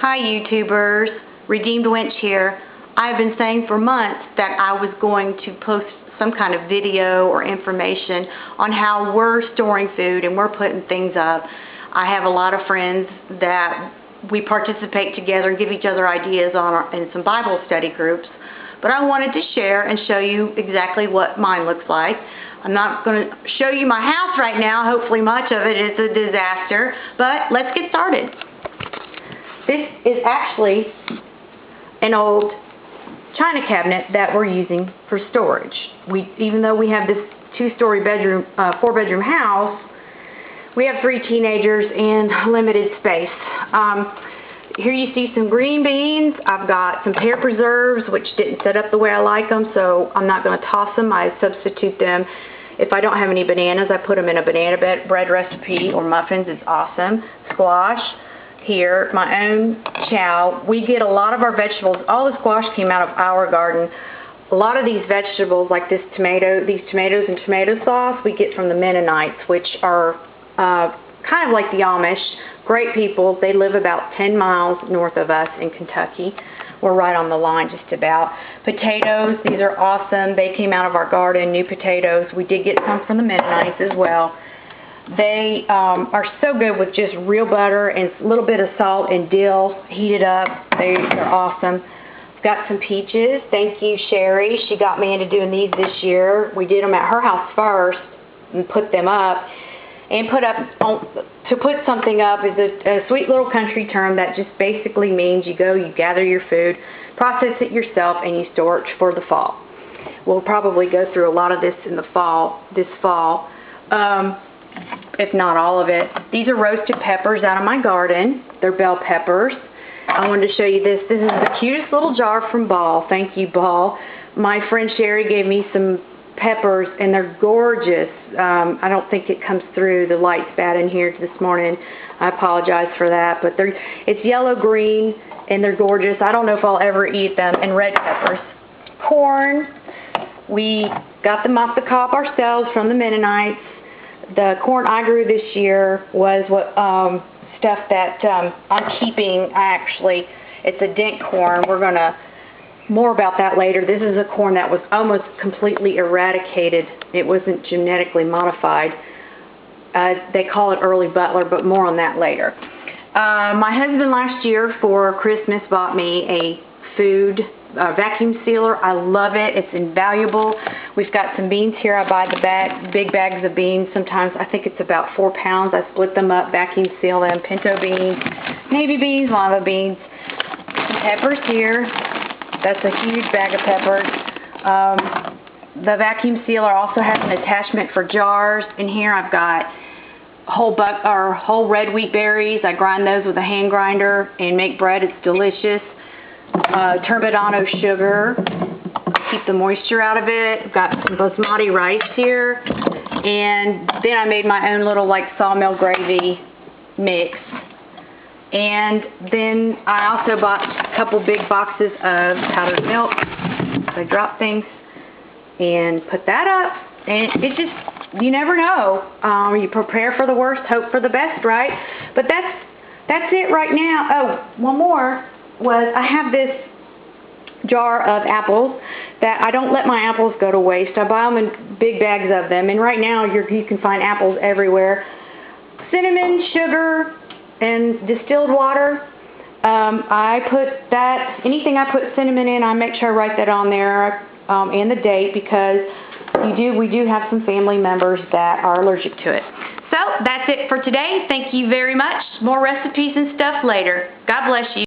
Hi YouTubers, Redeemed Wench here. I've been saying for months that I was going to post some kind of video or information on how we're storing food and we're putting things up. I have a lot of friends that we participate together and give each other ideas in some Bible study groups. But I wanted to share and show you exactly what mine looks like. I'm not going to show you my house right now. Hopefully much of it is a disaster. But let's get started. This is actually an old china cabinet that we're using for storage. Even though we have this two-story bedroom, four-bedroom house, we have 3 teenagers and limited space. Here you see some green beans. I've got some pear preserves, which didn't set up the way I like them, so I'm not going to toss them. I substitute them. If I don't have any bananas, I put them in a banana bread recipe or muffins. It's awesome. Squash. Here, my own chow. We get a lot of our vegetables. All the squash came out of our garden. A lot of these vegetables, like these tomatoes and tomato sauce, we get from the Mennonites, which are kind of like the Amish. Great people. They live about 10 miles north of us in Kentucky. We're right on the line just about. Potatoes, these are awesome. They came out of our garden, new potatoes. We did get some from the Mennonites as well. They are so good with just real butter and a little bit of salt and dill heated up. They're awesome. I've got some peaches. Thank you, Sherry. She got me into doing these this year. We did them at her house first and put them up. And to put something up is a sweet little country term that just basically means you gather your food, process it yourself, and you store it for the fall. We'll probably go through a lot of this in the fall, if not all of it. These are roasted peppers out of my garden. They're bell peppers. I wanted to show you this. This is the cutest little jar from Ball. Thank you, Ball. My friend Sherry gave me some peppers, and they're gorgeous. I don't think it comes through. The light's bad in here this morning. I apologize for that. But it's yellow-green, and they're gorgeous. I don't know if I'll ever eat them. And red peppers. Corn. We got them off the cob ourselves from the Mennonites. The corn I grew this year was stuff that I'm keeping. It's a dent corn. We're going to more about that later. This is a corn that was almost completely eradicated. It wasn't genetically modified. They call it early Butler, but more on that later. My husband last year for Christmas bought me a vacuum sealer. I love it. It's invaluable. We've got some beans here. I buy the big bags of beans. Sometimes I think it's about 4 pounds. I split them up, vacuum seal them. Pinto beans, navy beans, lima beans. Some peppers here. That's a huge bag of peppers. The vacuum sealer also has an attachment for jars. In here I've got whole red wheat berries. I grind those with a hand grinder and make bread. It's delicious. Turbidano sugar, keep the moisture out of it. I've got some basmati rice here, and then I made my own little sawmill gravy mix. And then I also bought a couple big boxes of powdered milk. I drop things and put that up, and it just, you never know. You prepare for the worst, hope for the best, right? But that's it right now. Oh, one more. I have this jar of apples that I don't let my apples go to waste. I buy them in big bags of them, and right now you can find apples everywhere. Cinnamon, sugar, and distilled water. I put that, anything I put cinnamon in, I make sure I write that on there and the date, because we do have some family members that are allergic to it. So that's it for today. Thank you very much. More recipes and stuff later. God bless you.